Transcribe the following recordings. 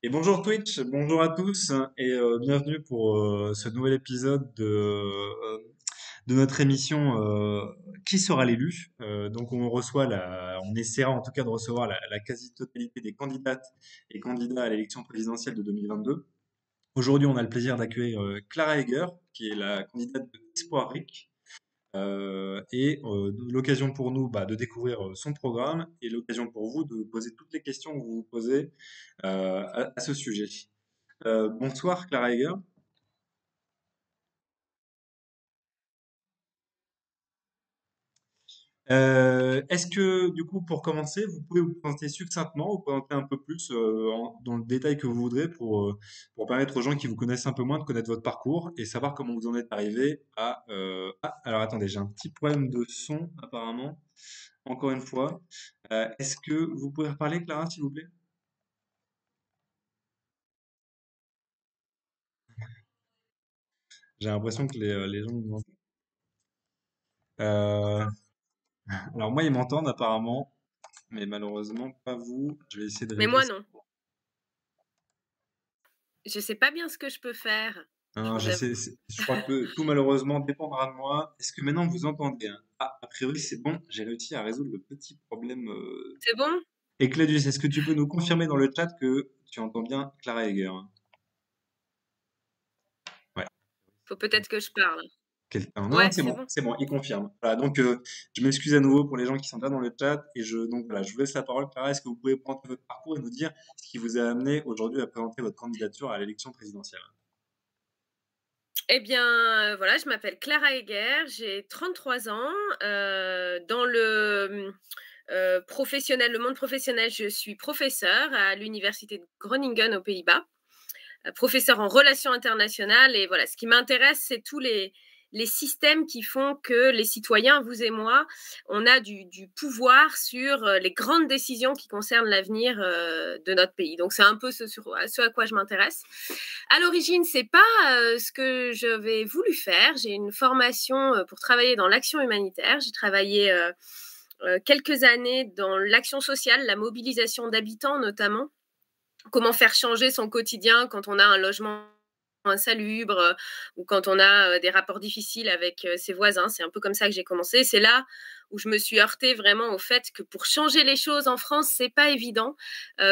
Et bonjour Twitch, bonjour à tous et bienvenue pour ce nouvel épisode de notre émission Qui sera l'élu? Donc on essaiera en tout cas de recevoir la quasi-totalité des candidates et candidats à l'élection présidentielle de 2022. Aujourd'hui, on a le plaisir d'accueillir Clara Heger, qui est la candidate de Espoir RIC, l'occasion pour nous de découvrir son programme et l'occasion pour vous de poser toutes les questions que vous vous posez à ce sujet. Bonsoir Clara Heger. Est-ce que du coup pour commencer, vous pouvez vous présenter succinctement, vous présenter un peu plus dans le détail que vous voudrez pour permettre aux gens qui vous connaissent un peu moins de connaître votre parcours et savoir comment vous en êtes arrivé à... alors attendez, j'ai un petit problème de son apparemment, encore une fois. Est-ce que vous pouvez reparler Clara s'il vous plaît? J'ai l'impression que les gens nous entendent. Euh, alors moi ils m'entendent apparemment, mais malheureusement pas vous. Je vais essayer de Mais régler moi ça. non. Je sais pas bien ce que je peux faire, je Non, vous avoue. je crois que tout malheureusement dépendra de moi. Est-ce que maintenant vous entendez, hein? Ah, a priori c'est bon, j'ai réussi à résoudre le petit problème C'est bon? Écladus. Est-ce que tu peux nous confirmer dans le chat que tu entends bien Clara Heger, hein? Ouais. Faut peut-être que je parle. Non, non, Ouais, c'est bon. c'est bon, il confirme. Voilà, donc je m'excuse à nouveau pour les gens qui sont là dans le chat et donc voilà, je vous laisse la parole. Clara, est-ce que vous pouvez prendre votre parcours et nous dire ce qui vous a amené aujourd'hui à présenter votre candidature à l'élection présidentielle? Eh bien, voilà, je m'appelle Clara Heger, j'ai 33 ans. Dans le monde professionnel, je suis professeure à l'université de Groningen aux Pays-Bas, professeure en relations internationales. Et voilà, ce qui m'intéresse, c'est tous les systèmes qui font que les citoyens, vous et moi, on a du pouvoir sur les grandes décisions qui concernent l'avenir de notre pays. Donc c'est un peu ce à quoi je m'intéresse. À l'origine, c'est pas ce que j'avais voulu faire. J'ai une formation pour travailler dans l'action humanitaire. J'ai travaillé quelques années dans l'action sociale, la mobilisation d'habitants notamment, comment faire changer son quotidien quand on a un logement insalubre ou quand on a des rapports difficiles avec ses voisins. C'est un peu comme ça que j'ai commencé. C'est là où je me suis heurtée vraiment au fait que pour changer les choses en France, c'est pas évident.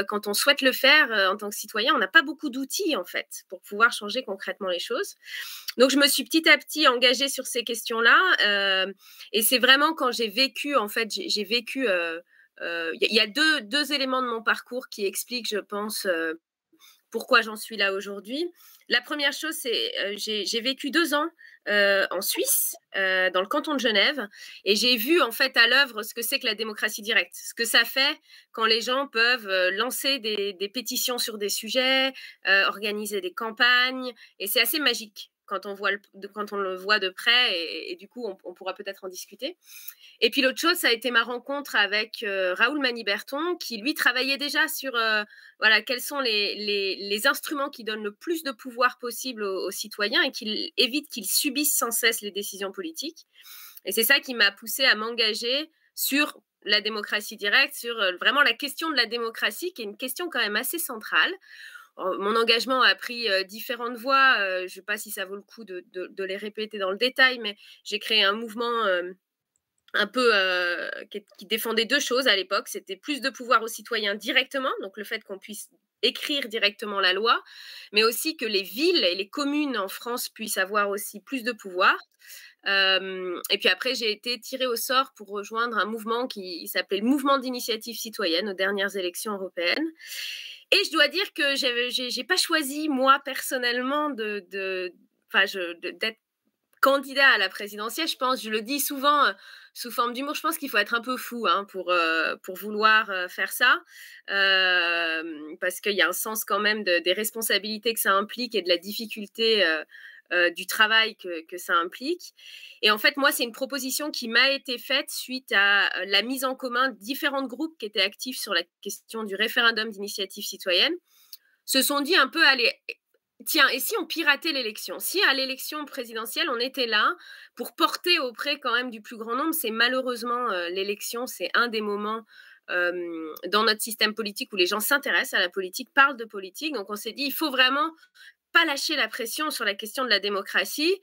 Quand on souhaite le faire en tant que citoyen, on n'a pas beaucoup d'outils en fait pour pouvoir changer concrètement les choses. Donc je me suis petit à petit engagée sur ces questions-là et c'est vraiment quand j'ai vécu en fait, j'ai vécu y a deux éléments de mon parcours qui expliquent, je pense, pourquoi j'en suis là aujourd'hui. La première chose, c'est j'ai vécu 2 ans en Suisse, dans le canton de Genève, et j'ai vu en fait à l'œuvre ce que c'est que la démocratie directe, ce que ça fait quand les gens peuvent lancer des pétitions sur des sujets, organiser des campagnes, et c'est assez magique quand on le voit de près, et du coup, on pourra peut-être en discuter. Et puis l'autre chose, ça a été ma rencontre avec Raoul Maniberton, qui lui travaillait déjà sur voilà, quels sont les instruments qui donnent le plus de pouvoir possible aux citoyens et qui évitent qu'ils subissent sans cesse les décisions politiques. Et c'est ça qui m'a poussée à m'engager sur la démocratie directe, sur vraiment la question de la démocratie, qui est une question quand même assez centrale. Mon engagement a pris différentes voies. Je ne sais pas si ça vaut le coup de les répéter dans le détail, mais j'ai créé un mouvement un peu qui défendait deux choses à l'époque. C'était plus de pouvoir aux citoyens directement, donc le fait qu'on puisse écrire directement la loi, mais aussi que les villes et les communes en France puissent avoir aussi plus de pouvoir. Et puis après, j'ai été tirée au sort pour rejoindre un mouvement qui s'appelait le Mouvement d'initiative citoyenne aux dernières élections européennes. Et je dois dire que j'ai pas choisi, moi, personnellement, d'être candidat à la présidentielle. Je pense, je le dis souvent sous forme d'humour, je pense qu'il faut être un peu fou pour vouloir faire ça, parce qu'il y a un sens quand même des responsabilités que ça implique et de la difficulté du travail que ça implique. Et en fait, moi, c'est une proposition qui m'a été faite suite à la mise en commun de différents groupes qui étaient actifs sur la question du référendum d'initiative citoyenne, se sont dit un peu, allez, tiens, et si on piratait l'élection? Si à l'élection présidentielle, on était là pour porter auprès quand même du plus grand nombre, c'est malheureusement l'élection, c'est un des moments dans notre système politique où les gens s'intéressent à la politique, parlent de politique. Donc on s'est dit, il faut vraiment pas lâcher la pression sur la question de la démocratie.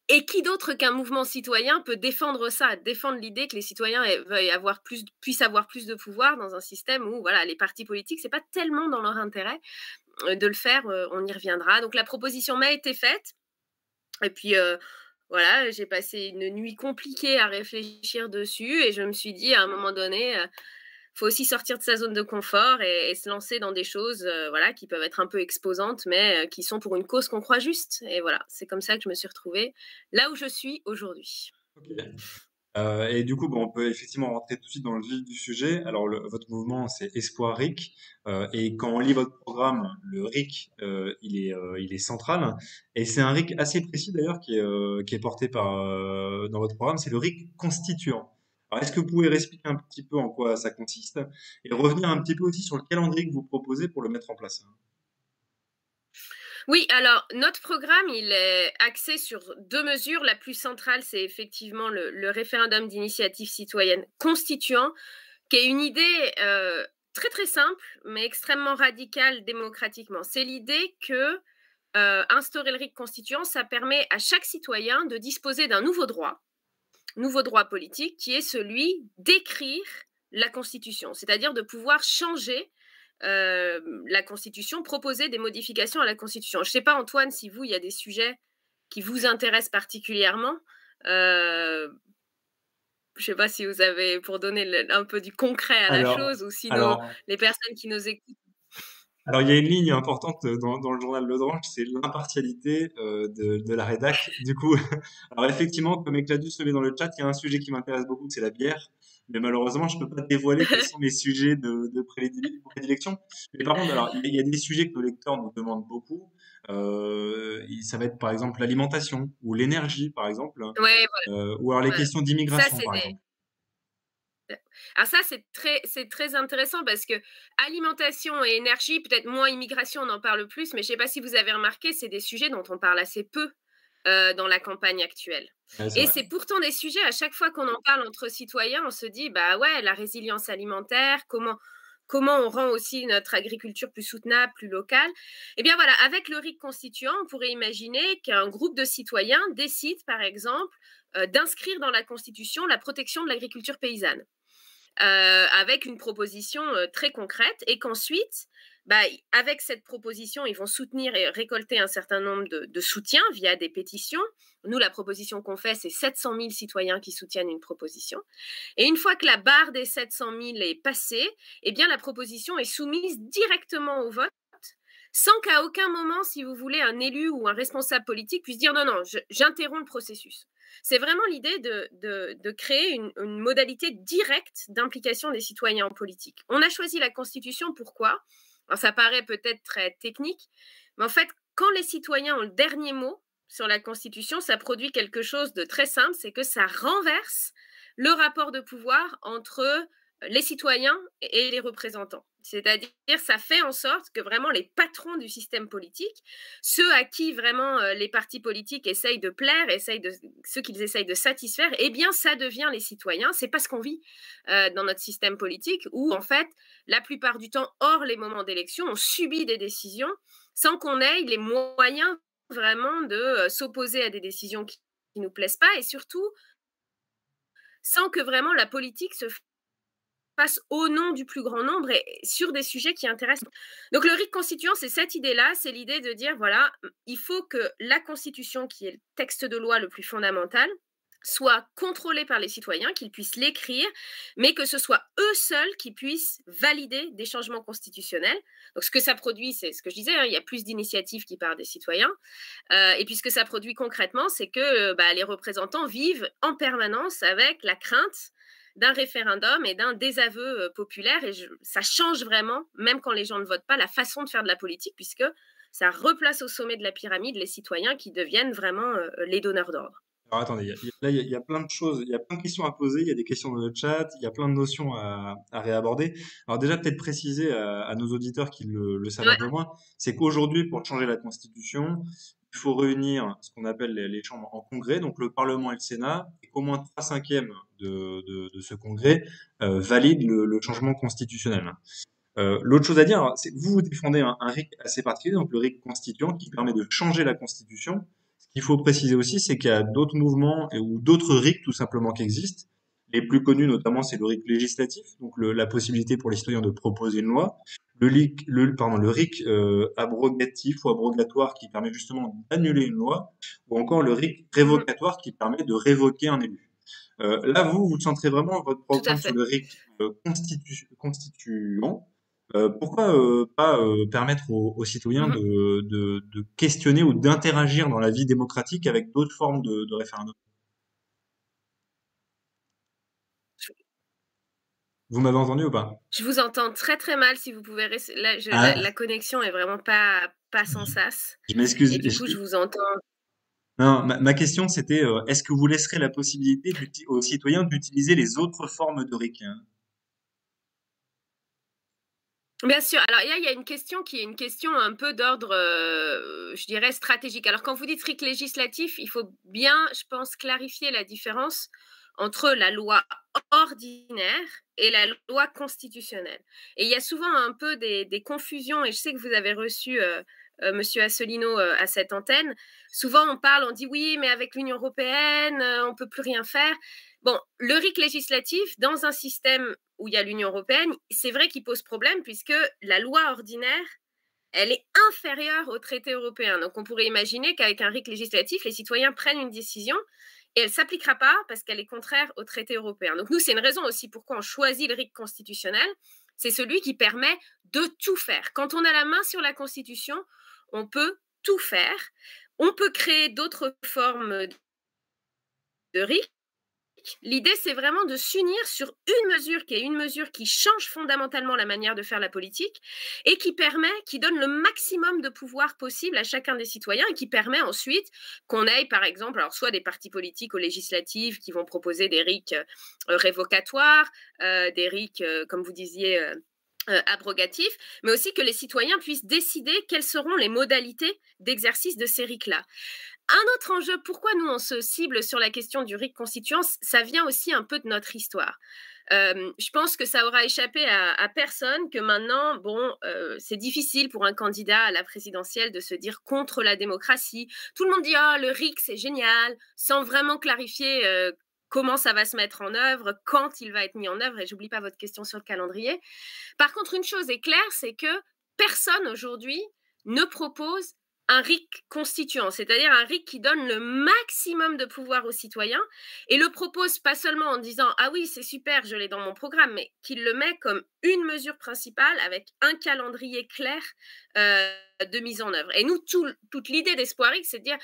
Et qui d'autre qu'un mouvement citoyen peut défendre ça, défendre l'idée que les citoyens puissent avoir plus de pouvoir dans un système où voilà, les partis politiques, c'est pas tellement dans leur intérêt de le faire, on y reviendra. Donc la proposition m'a été faite. Et puis voilà, j'ai passé une nuit compliquée à réfléchir dessus et je me suis dit à un moment donné, faut aussi sortir de sa zone de confort et se lancer dans des choses voilà, qui peuvent être un peu exposantes, mais qui sont pour une cause qu'on croit juste. Et voilà, c'est comme ça que je me suis retrouvée là où je suis aujourd'hui. Ok. Et du coup, bon, on peut effectivement rentrer tout de suite dans le vif du sujet. Alors, votre mouvement, c'est Espoir RIC. Et quand on lit votre programme, le RIC, il est central. Et c'est un RIC assez précis d'ailleurs qui est porté dans votre programme. C'est le RIC constituant. Alors, est-ce que vous pouvez expliquer un petit peu en quoi ça consiste et revenir un petit peu aussi sur le calendrier que vous proposez pour le mettre en place? Oui, alors notre programme, il est axé sur deux mesures. La plus centrale, c'est effectivement le référendum d'initiative citoyenne constituant, qui est une idée très très simple, mais extrêmement radicale démocratiquement. C'est l'idée que instaurer le RIC constituant, ça permet à chaque citoyen de disposer d'un nouveau droit politique, qui est celui d'écrire la Constitution, c'est-à-dire de pouvoir changer la Constitution, proposer des modifications à la Constitution. Je ne sais pas, Antoine, si vous, il y a des sujets qui vous intéressent particulièrement. Je ne sais pas si vous avez, pour donner un peu du concret à la Alors, chose, ou si alors, les personnes qui nous écoutent. Alors, il y a une ligne importante dans le journal Le Dranche, c'est l'impartialité de la rédac. Du coup, alors effectivement, comme Ecladus se met dans le chat, il y a un sujet qui m'intéresse beaucoup, c'est la bière. Mais malheureusement, je peux pas dévoiler quels sont mes sujets de prédilection. Mais par contre, alors, il y a des sujets que nos lecteurs nous demandent beaucoup. Ça va être par exemple l'alimentation ou l'énergie, par exemple, Ouais, ou alors les voilà. questions Ça, d'immigration, c'est par des, exemple. alors ça, c'est très intéressant parce que alimentation et énergie, peut-être moins immigration, on en parle plus, mais je ne sais pas si vous avez remarqué, c'est des sujets dont on parle assez peu dans la campagne actuelle. Ouais, c'est Et vrai. c'est pourtant des sujets, à chaque fois qu'on en parle entre citoyens, on se dit, bah ouais, la résilience alimentaire, comment on rend aussi notre agriculture plus soutenable, plus locale. Eh bien voilà, avec le RIC constituant, on pourrait imaginer qu'un groupe de citoyens décide, par exemple, d'inscrire dans la Constitution la protection de l'agriculture paysanne avec une proposition très concrète et qu'ensuite, bah, avec cette proposition, ils vont soutenir et récolter un certain nombre de soutiens via des pétitions. Nous, la proposition qu'on fait, c'est 700 000 citoyens qui soutiennent une proposition. Et une fois que la barre des 700 000 est passée, eh bien, la proposition est soumise directement au vote sans qu'à aucun moment, si vous voulez, un élu ou un responsable politique puisse dire non, non, j'interromps le processus. C'est vraiment l'idée de créer une modalité directe d'implication des citoyens en politique. On a choisi la Constitution, pourquoi? Alors ça paraît peut-être très technique, mais en fait, quand les citoyens ont le dernier mot sur la Constitution, ça produit quelque chose de très simple, c'est que ça renverse le rapport de pouvoir entre les citoyens et les représentants. C'est-à-dire, ça fait en sorte que vraiment les patrons du système politique, ceux à qui vraiment les partis politiques essayent de plaire, ceux qu'ils essayent de satisfaire, eh bien, ça devient les citoyens. C'est pas ce qu'on vit dans notre système politique où, en fait, la plupart du temps, hors les moments d'élection, on subit des décisions sans qu'on ait les moyens vraiment de s'opposer à des décisions qui ne nous plaisent pas et surtout sans que vraiment la politique se passe au nom du plus grand nombre et sur des sujets qui intéressent. Donc le RIC constituant, c'est cette idée-là, c'est l'idée de dire, voilà, il faut que la Constitution, qui est le texte de loi le plus fondamental, soit contrôlée par les citoyens, qu'ils puissent l'écrire, mais que ce soit eux seuls qui puissent valider des changements constitutionnels. Donc ce que ça produit, c'est ce que je disais, hein, il y a plus d'initiatives qui partent des citoyens. Et puis ce que ça produit concrètement, c'est que les représentants vivent en permanence avec la crainte d'un référendum et d'un désaveu populaire. Et ça change vraiment, même quand les gens ne votent pas, la façon de faire de la politique, puisque ça replace au sommet de la pyramide les citoyens qui deviennent vraiment les donneurs d'ordre. Alors attendez, il y a plein de choses, il y a plein de questions à poser, il y a des questions dans le chat, il y a plein de notions à réaborder. Alors déjà, peut-être préciser à nos auditeurs qui le savent un Ouais. peu moins, c'est qu'aujourd'hui, pour changer la Constitution, il faut réunir ce qu'on appelle les chambres en congrès, donc le Parlement et le Sénat, et qu'au moins 3/5 de ce congrès valide le changement constitutionnel. L'autre chose à dire, c'est que vous défendez un RIC assez particulier, donc le RIC constituant, qui permet de changer la Constitution. Ce qu'il faut préciser aussi, c'est qu'il y a d'autres mouvements ou d'autres RIC tout simplement qui existent. Les plus connus, notamment, c'est le RIC législatif, donc la possibilité pour les citoyens de proposer une loi. Le RIC abrogatif ou abrogatoire qui permet justement d'annuler une loi, ou encore le RIC Mhm. révocatoire qui permet de révoquer un élu. Là, vous centrez vraiment votre Tout à programme sur fait. le RIC constituant. Pourquoi pas permettre aux citoyens Mhm. de questionner ou d'interagir dans la vie démocratique avec d'autres formes de référendum? Vous m'avez entendu ou pas? Je vous entends très très mal. Si vous pouvez rester là, la Ah, connexion est vraiment pas sans sas. je m'excuse. Et du coup, je vous entends. Non, ma question c'était est-ce que vous laisserez la possibilité aux citoyens d'utiliser les autres formes de RIC, hein? Bien sûr. Alors, il y a une question qui est une question un peu d'ordre, je dirais, stratégique. Alors, quand vous dites RIC législatif, il faut bien, je pense, clarifier la différence entre la loi ordinaire et la loi constitutionnelle. Et il y a souvent un peu des confusions, et je sais que vous avez reçu Monsieur Asselineau à cette antenne. Souvent, on dit oui, mais avec l'Union européenne, on ne peut plus rien faire. Bon, le RIC législatif, dans un système où il y a l'Union européenne, c'est vrai qu'il pose problème puisque la loi ordinaire, elle est inférieure au traité européen. Donc on pourrait imaginer qu'avec un RIC législatif, les citoyens prennent une décision et elle ne s'appliquera pas parce qu'elle est contraire au traité européen. Donc nous, c'est une raison aussi pourquoi on choisit le RIC constitutionnel. C'est celui qui permet de tout faire. Quand on a la main sur la Constitution, on peut tout faire. On peut créer d'autres formes de RIC. L'idée, c'est vraiment de s'unir sur une mesure qui est une mesure qui change fondamentalement la manière de faire la politique et qui donne le maximum de pouvoir possible à chacun des citoyens et qui permet ensuite qu'on aille, par exemple, alors soit des partis politiques aux législatives qui vont proposer des RIC révocatoires, des RIC, comme vous disiez, abrogatifs, mais aussi que les citoyens puissent décider quelles seront les modalités d'exercice de ces RIC-là. Un autre enjeu, pourquoi nous on se cible sur la question du RIC constituant, ça vient aussi un peu de notre histoire. Je pense que ça aura échappé à personne que maintenant, bon, c'est difficile pour un candidat à la présidentielle de se dire contre la démocratie. Tout le monde dit ah, le RIC c'est génial, sans vraiment clarifier comment ça va se mettre en œuvre, quand il va être mis en œuvre. Et j'oublie pas votre question sur le calendrier. Par contre, une chose est claire, c'est que personne aujourd'hui ne propose un RIC constituant, c'est-à-dire un RIC qui donne le maximum de pouvoir aux citoyens et le propose pas seulement en disant ah oui c'est super, je l'ai dans mon programme, mais qu'il le met comme une mesure principale avec un calendrier clair de mise en œuvre. Et nous, toute l'idée d'Espoirix, c'est de dire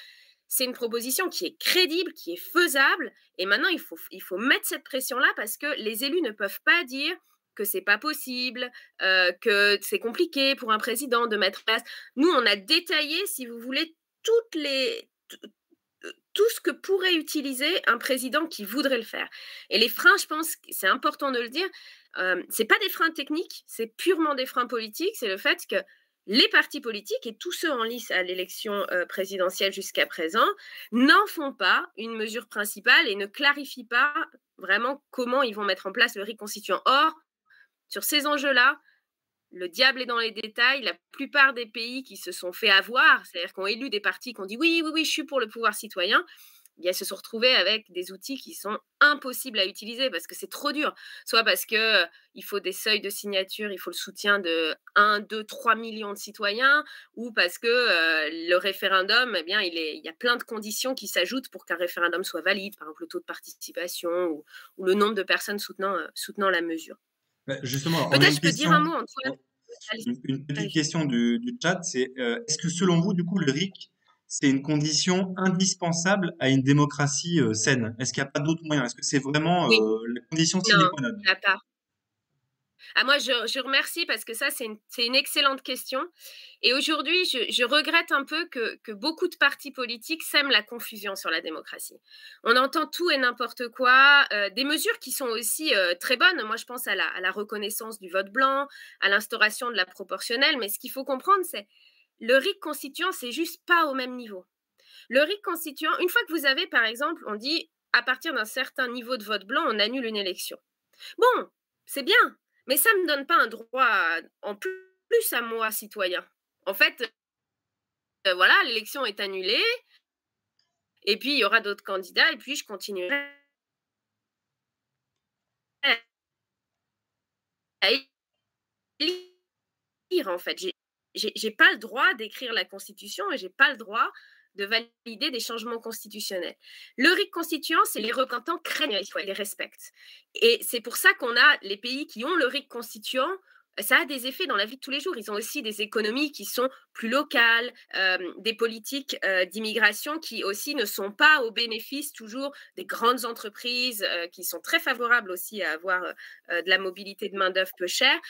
c'est une proposition qui est crédible, qui est faisable, et maintenant il faut mettre cette pression-là parce que les élus ne peuvent pas dire que c'est pas possible, que c'est compliqué pour un président de mettre en place. Nous, on a détaillé, si vous voulez, tout ce que pourrait utiliser un président qui voudrait le faire. Et les freins, je pense que c'est important de le dire, c'est pas des freins techniques, c'est purement des freins politiques. C'est le fait que les partis politiques et tous ceux en lice à l'élection présidentielle jusqu'à présent n'en font pas une mesure principale et ne clarifient pas vraiment comment ils vont mettre en place le RIC constituant. Or, sur ces enjeux-là, le diable est dans les détails. La plupart des pays qui se sont fait avoir, c'est-à-dire qui ont élu des partis qui ont dit oui, oui, oui, je suis pour le pouvoir citoyen, eh bien, se sont retrouvés avec des outils qui sont impossibles à utiliser parce que c'est trop dur. Soit parce que il faut des seuils de signature, il faut le soutien de 1, 2, 3 millions de citoyens, ou parce que le référendum, eh bien, il y a plein de conditions qui s'ajoutent pour qu'un référendum soit valide, par exemple le taux de participation ou le nombre de personnes soutenant la mesure. Bah, justement, on a Peut-être une je peux dire un question, mot, Antoine. Allez, une petite allez. question du chat, c'est est-ce que selon vous, du coup, le RIC, c'est une condition indispensable à une démocratie saine? Est-ce qu'il n'y a pas d'autre moyen? Est-ce que c'est vraiment Oui, la condition sine non, qua non? il n'y a pas. Ah, moi, je remercie parce que ça, c'est une excellente question. Et aujourd'hui, je regrette un peu que beaucoup de partis politiques sèment la confusion sur la démocratie. On entend tout et n'importe quoi, des mesures qui sont aussi très bonnes. Moi, je pense à la reconnaissance du vote blanc, à l'instauration de la proportionnelle. Mais ce qu'il faut comprendre, c'est le RIC constituant, c'est juste pas au même niveau. Le RIC constituant, une fois que vous avez, par exemple, on dit à partir d'un certain niveau de vote blanc, on annule une élection. Bon, c'est bien, mais ça ne me donne pas un droit en plus à moi, citoyen. En fait, voilà, l'élection est annulée, et puis il y aura d'autres candidats, et puis je continuerai à élire, en fait. J'ai pas le droit d'écrire la Constitution et j'ai pas le droit de valider des changements constitutionnels. Le RIC constituant, c'est les représentants craignent les choix, ils les respectent. Et c'est pour ça qu'on a les pays qui ont le RIC constituant, ça a des effets dans la vie de tous les jours. Ils ont aussi des économies qui sont plus locales, des politiques d'immigration qui aussi ne sont pas au bénéfice toujours des grandes entreprises qui sont très favorables aussi à avoir de la mobilité de main-d'œuvre peu chère.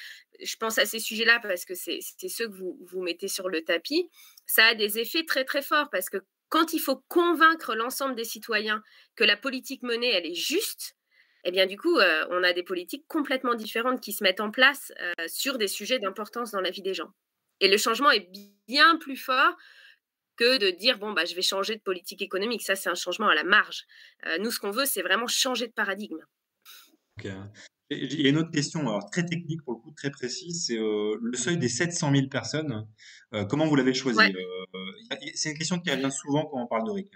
Je pense à ces sujets-là parce que c'est ceux que vous mettez sur le tapis. Ça a des effets très très forts parce que quand il faut convaincre l'ensemble des citoyens que la politique menée, elle est juste, eh bien, du coup, on a des politiques complètement différentes qui se mettent en place sur des sujets d'importance dans la vie des gens. Et le changement est bien plus fort que de dire, bon, bah, je vais changer de politique économique. Ça, c'est un changement à la marge. Nous, ce qu'on veut, c'est vraiment changer de paradigme. Ok. Il y a une autre question, alors très technique pour le coup, très précise, c'est le seuil des 700 000 personnes. Comment vous l'avez choisi? Ouais. C'est une question qui revient souvent quand on parle de RIC.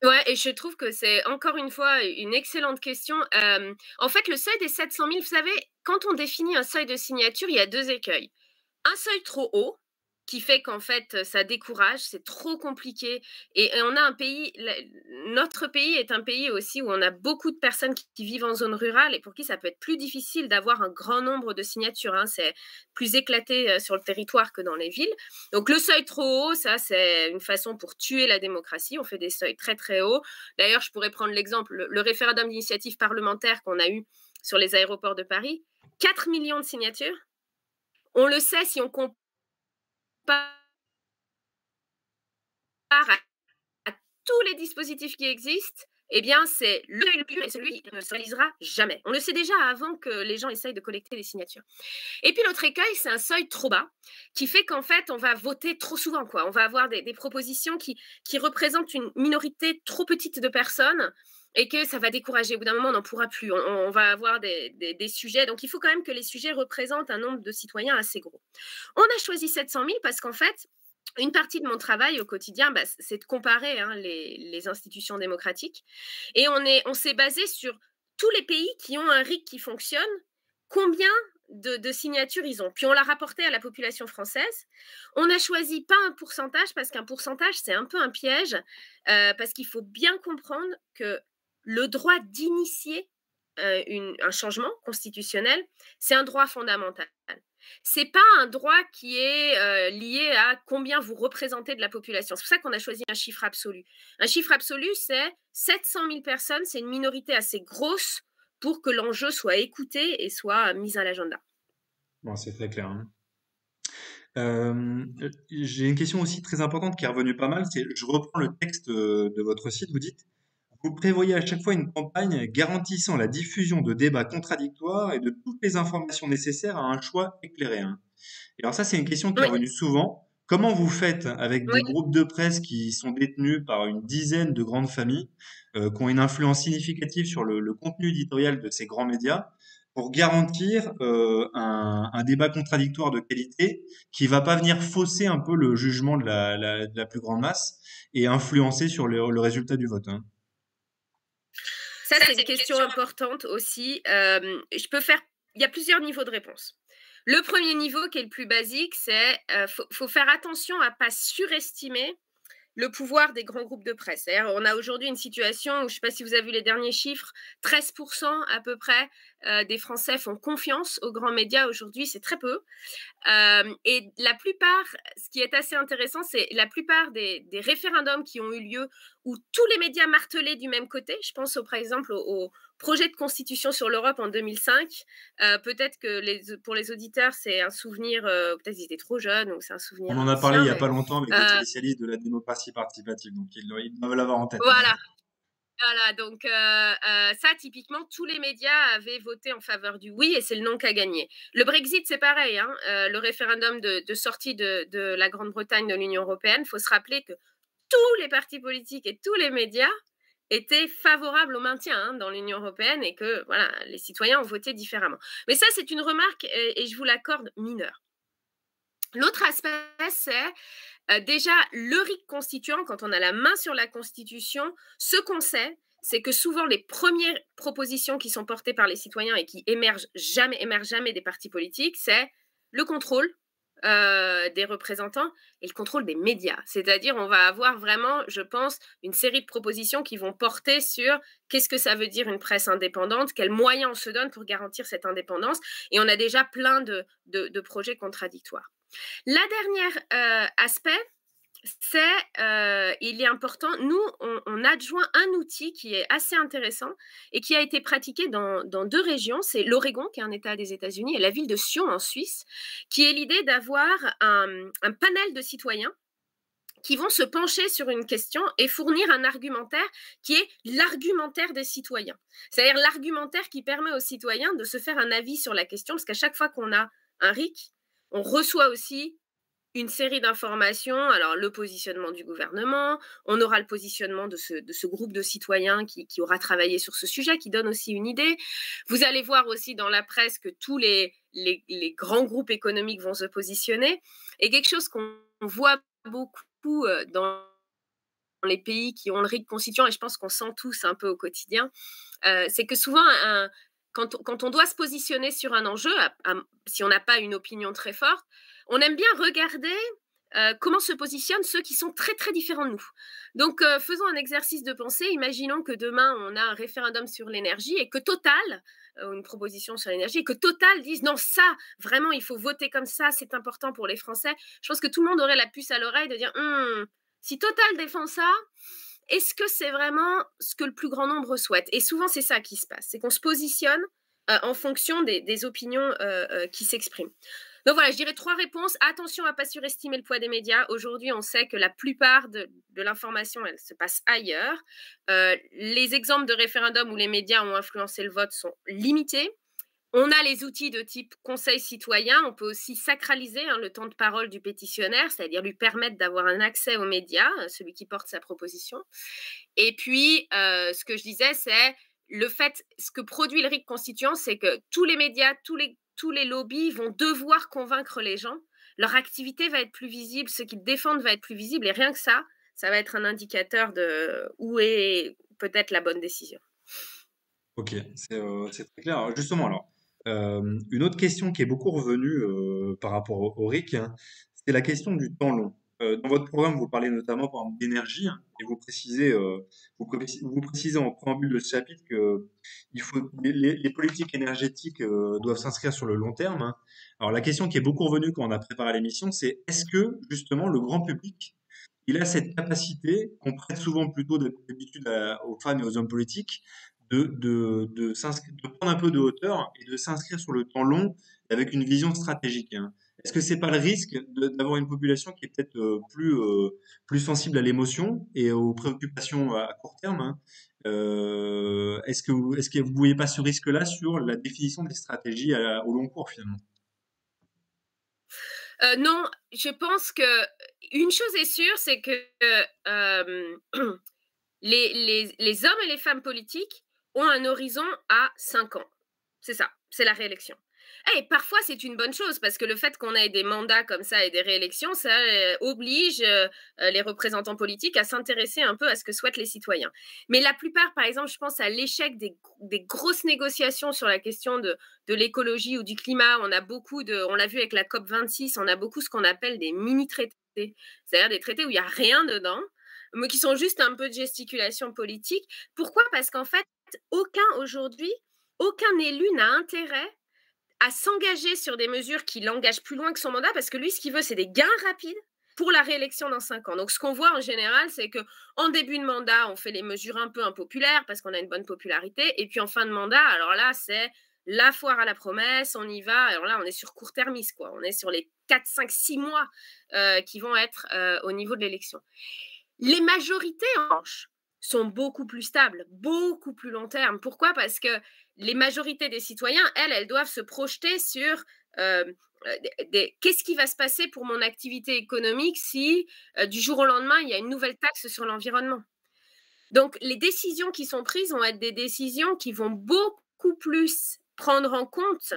Ouais, et je trouve que c'est encore une fois une excellente question. En fait, le seuil des 700 000, vous savez, quand on définit un seuil de signature, il y a deux écueils. Un seuil trop haut, qui fait qu'en fait, ça décourage, c'est trop compliqué. Et on a un pays, notre pays est un pays aussi où on a beaucoup de personnes qui vivent en zone rurale et pour qui ça peut être plus difficile d'avoir un grand nombre de signatures, hein. C'est plus éclaté sur le territoire que dans les villes. Donc le seuil trop haut, ça c'est une façon pour tuer la démocratie. On fait des seuils très très hauts. D'ailleurs, je pourrais prendre l'exemple, le référendum d'initiative parlementaire qu'on a eu sur les aéroports de Paris, 4 millions de signatures. On le sait si on compare à tous les dispositifs qui existent, eh bien, c'est le plus et celui qui ne se réalisera jamais. On le sait déjà avant que les gens essayent de collecter des signatures. Et puis l'autre écueil, c'est un seuil trop bas qui fait qu'en fait, on va voter trop souvent, quoi. On va avoir des propositions qui représentent une minorité trop petite de personnes et que ça va décourager. Au bout d'un moment, on n'en pourra plus. On va avoir des sujets. Donc, il faut quand même que les sujets représentent un nombre de citoyens assez gros. On a choisi 700 000 parce qu'en fait, une partie de mon travail au quotidien, bah, c'est de comparer les institutions démocratiques. Et on s'est basé sur tous les pays qui ont un RIC qui fonctionne, combien de signatures ils ont. Puis on l'a rapporté à la population française. On a choisi pas un pourcentage, parce qu'un pourcentage, c'est un peu un piège, parce qu'il faut bien comprendre que le droit d'initier un changement constitutionnel, c'est un droit fondamental. C'est pas un droit qui est lié à combien vous représentez de la population. C'est pour ça qu'on a choisi un chiffre absolu. Un chiffre absolu, c'est 700 000 personnes, c'est une minorité assez grosse pour que l'enjeu soit écouté et soit mis à l'agenda. Bon, c'est très clair, hein. J'ai une question aussi très importante qui est revenue pas mal, c'est, je reprends le texte de votre site, vous dites, vous prévoyez à chaque fois une campagne garantissant la diffusion de débats contradictoires et de toutes les informations nécessaires à un choix éclairé, hein. Et alors ça, c'est une question qui est Oui, revenue souvent. Comment vous faites avec oui. des groupes de presse qui sont détenus par une dizaine de grandes familles, qui ont une influence significative sur le contenu éditorial de ces grands médias, pour garantir un débat contradictoire de qualité qui va pas venir fausser un peu le jugement de la plus grande masse et influencer sur le résultat du vote, hein. Ça, c'est une question importante aussi. Il y a plusieurs niveaux de réponse. Le premier niveau, qui est le plus basique, c'est faut faire attention à ne pas surestimer le pouvoir des grands groupes de presse. C'est-à-dire, on a aujourd'hui une situation où, je ne sais pas si vous avez vu les derniers chiffres, 13% à peu près des Français font confiance aux grands médias aujourd'hui, c'est très peu. Et la plupart, ce qui est assez intéressant, c'est la plupart des référendums qui ont eu lieu où tous les médias martelaient du même côté. Je pense par exemple au projet de constitution sur l'Europe en 2005. Peut-être que pour les auditeurs, c'est un souvenir, peut-être qu'ils étaient trop jeunes ou c'est un souvenir On en a parlé il ancien, y a mais pas longtemps avec des spécialistes de la démocratie participative, donc ils doivent l'avoir en tête, hein. voilà. Voilà, donc ça, typiquement, tous les médias avaient voté en faveur du oui et c'est le non qui a gagné. Le Brexit, c'est pareil, hein, le référendum de sortie de la Grande-Bretagne de l'Union européenne. Il faut se rappeler que tous les partis politiques et tous les médias étaient favorables au maintien dans l'Union européenne et que voilà, les citoyens ont voté différemment. Mais ça, c'est une remarque, et je vous l'accorde, mineure. L'autre aspect, c'est déjà le RIC constituant, quand on a la main sur la Constitution, ce qu'on sait, c'est que souvent les premières propositions qui sont portées par les citoyens et qui émergent jamais des partis politiques, c'est le contrôle des représentants et le contrôle des médias. C'est-à-dire, on va avoir vraiment, je pense, une série de propositions qui vont porter sur qu'est-ce que ça veut dire une presse indépendante, quels moyens on se donne pour garantir cette indépendance. Et on a déjà plein de projets contradictoires. La dernière aspect, c'est, il est important, nous, on adjoint un outil qui est assez intéressant et qui a été pratiqué dans 2 régions. C'est l'Oregon, qui est un État des États-Unis, et la ville de Sion, en Suisse, qui est l'idée d'avoir un panel de citoyens qui vont se pencher sur une question et fournir un argumentaire qui est l'argumentaire des citoyens. C'est-à-dire l'argumentaire qui permet aux citoyens de se faire un avis sur la question, parce qu'à chaque fois qu'on a un RIC, on reçoit aussi une série d'informations, alors le positionnement du gouvernement, on aura le positionnement de ce groupe de citoyens qui aura travaillé sur ce sujet, qui donne aussi une idée. Vous allez voir aussi dans la presse que tous les grands groupes économiques vont se positionner. Et quelque chose qu'on voit beaucoup dans les pays qui ont le RIC constituant, et je pense qu'on sent tous un peu au quotidien, c'est que souvent, quand on doit se positionner sur un enjeu, si on n'a pas une opinion très forte, on aime bien regarder comment se positionnent ceux qui sont très très différents de nous. Donc faisons un exercice de pensée, imaginons que demain on a un référendum sur l'énergie et que Total, une proposition sur l'énergie, et que Total dise non, ça vraiment il faut voter comme ça, c'est important pour les Français. Je pense que tout le monde aurait la puce à l'oreille de dire si Total défend ça, est-ce que c'est vraiment ce que le plus grand nombre souhaite? Et souvent c'est ça qui se passe, c'est qu'on se positionne en fonction des opinions qui s'expriment. Donc voilà, je dirais 3 réponses. Attention à ne pas surestimer le poids des médias. Aujourd'hui, on sait que la plupart de l'information, elle se passe ailleurs. Les exemples de référendums où les médias ont influencé le vote sont limités. On a les outils de type conseil citoyen. On peut aussi sacraliser le temps de parole du pétitionnaire, c'est-à-dire lui permettre d'avoir un accès aux médias, celui qui porte sa proposition. Et puis, ce que je disais, c'est le fait, ce que produit le RIC constituant, c'est que tous les médias, tous les lobbies vont devoir convaincre les gens. Leur activité va être plus visible, ce qu'ils défendent va être plus visible, et rien que ça va être un indicateur de où est peut-être la bonne décision. Ok, c'est très clair. Alors, justement, alors, une autre question qui est beaucoup revenue par rapport au RIC, hein, c'est la question du temps long. Dans votre programme, vous parlez notamment par exemple, d'énergie, hein, et vous précisez en préambule de ce chapitre que les politiques énergétiques doivent s'inscrire sur le long terme, hein. Alors la question qui est beaucoup revenue quand on a préparé l'émission, c'est est-ce que justement le grand public, il a cette capacité qu'on prête souvent plutôt d'habitude aux femmes et aux hommes politiques de prendre un peu de hauteur et de s'inscrire sur le temps long avec une vision stratégique, hein. Est-ce que c'est pas le risque d'avoir une population qui est peut-être plus sensible à l'émotion et aux préoccupations à court terme, hein? Est-ce que vous voyez pas ce risque-là sur la définition des stratégies au long cours finalement? Non, je pense que une chose est sûre, c'est que les hommes et les femmes politiques ont un horizon à 5 ans. C'est ça, c'est la réélection. Et parfois, c'est une bonne chose, parce que le fait qu'on ait des mandats comme ça et des réélections, ça oblige les représentants politiques à s'intéresser un peu à ce que souhaitent les citoyens. Mais la plupart, par exemple, je pense à l'échec des grosses négociations sur la question de l'écologie ou du climat. On l'a vu avec la COP26, on a beaucoup ce qu'on appelle des mini-traités, c'est-à-dire des traités où il n'y a rien dedans, mais qui sont juste un peu de gesticulation politique. Pourquoi? Parce qu'en fait, aujourd'hui, aucun élu n'a intérêt à s'engager sur des mesures qui l'engagent plus loin que son mandat, parce que lui, ce qu'il veut, c'est des gains rapides pour la réélection dans 5 ans. Donc, ce qu'on voit en général, c'est qu'en début de mandat, on fait les mesures un peu impopulaires parce qu'on a une bonne popularité. Et puis, en fin de mandat, alors là, c'est la foire à la promesse, on y va. Alors là, on est sur court-termisme, quoi. On est sur les 4, 5, 6 mois qui vont être au niveau de l'élection. Les majorités, en revanche, sont beaucoup plus stables, beaucoup plus long terme. Pourquoi? Parce que les majorités des citoyens, elles doivent se projeter sur qu'est-ce qui va se passer pour mon activité économique si du jour au lendemain, il y a une nouvelle taxe sur l'environnement. Donc, les décisions qui sont prises vont être des décisions qui vont beaucoup plus prendre en compte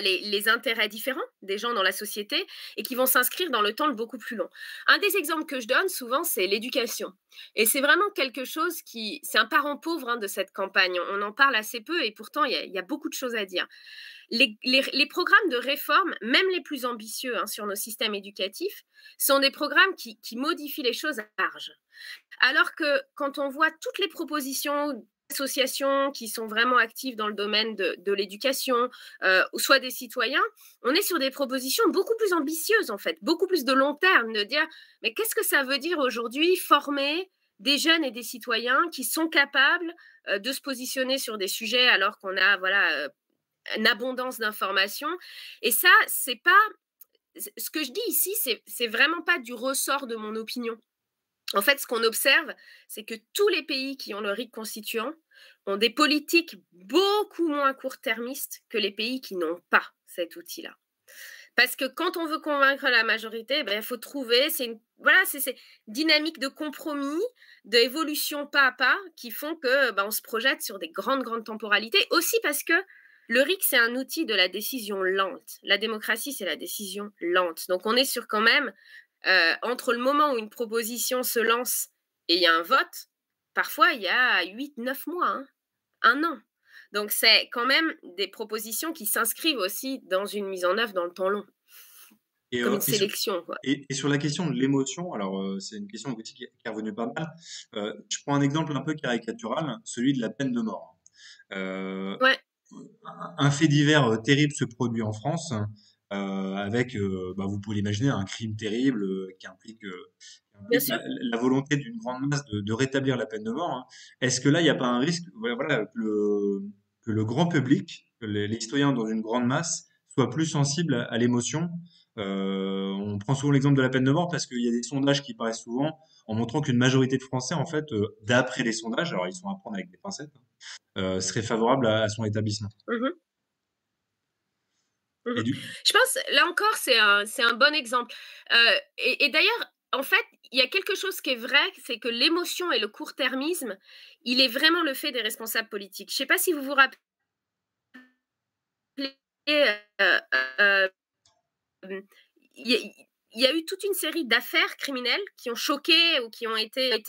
les intérêts différents des gens dans la société et qui vont s'inscrire dans le temps beaucoup plus long. Un des exemples que je donne souvent, c'est l'éducation. Et c'est vraiment quelque chose c'est un parent pauvre de cette campagne. On en parle assez peu et pourtant, il y a beaucoup de choses à dire. Les programmes de réforme, même les plus ambitieux sur nos systèmes éducatifs, sont des programmes qui modifient les choses à large. Alors que quand on voit toutes les propositions d'associations qui sont vraiment actives dans le domaine de l'éducation, ou soit des citoyens, on est sur des propositions beaucoup plus ambitieuses en fait, beaucoup plus de long terme, de dire mais qu'est-ce que ça veut dire aujourd'hui former des jeunes et des citoyens qui sont capables de se positionner sur des sujets alors qu'on a une abondance d'informations. Et ça, c'est pas ce que je dis ici, c'est vraiment pas du ressort de mon opinion. En fait, ce qu'on observe, c'est que tous les pays qui ont le RIC constituant ont des politiques beaucoup moins court-termistes que les pays qui n'ont pas cet outil-là. Parce que quand on veut convaincre la majorité, il faut trouver, c'est dynamique de compromis, d'évolution pas à pas, qui font que on se projette sur des grandes temporalités. Aussi parce que le RIC, c'est un outil de la décision lente. La démocratie, c'est la décision lente. Donc, on est sur quand même entre le moment où une proposition se lance et il y a un vote, parfois il y a 8-9 mois, 1 an. Donc c'est quand même des propositions qui s'inscrivent aussi dans une mise en œuvre dans le temps long, comme une sélection. Et sur la question de l'émotion, alors c'est une question qui est revenue pas mal. Je prends un exemple un peu caricatural, celui de la peine de mort. Ouais. Un fait divers terrible se produit en France avec, vous pouvez l'imaginer, un crime terrible qui implique, la volonté d'une grande masse de rétablir la peine de mort. Hein. Est-ce que là, il n'y a pas un risque, que le grand public, que les citoyens dans une grande masse, soient plus sensibles à l'émotion? On prend souvent l'exemple de la peine de mort parce qu'il y a des sondages qui paraissent souvent en montrant qu'une majorité de Français, en fait, d'après les sondages, alors ils sont à prendre avec des pincettes, serait favorable à son établissement. Je pense, là encore, c'est un bon exemple. Et d'ailleurs, en fait, il y a quelque chose qui est vrai, c'est que l'émotion et le court-termisme, il est vraiment le fait des responsables politiques. Je ne sais pas si vous vous rappelez, il y a eu toute une série d'affaires criminelles qui ont choqué ou qui ont été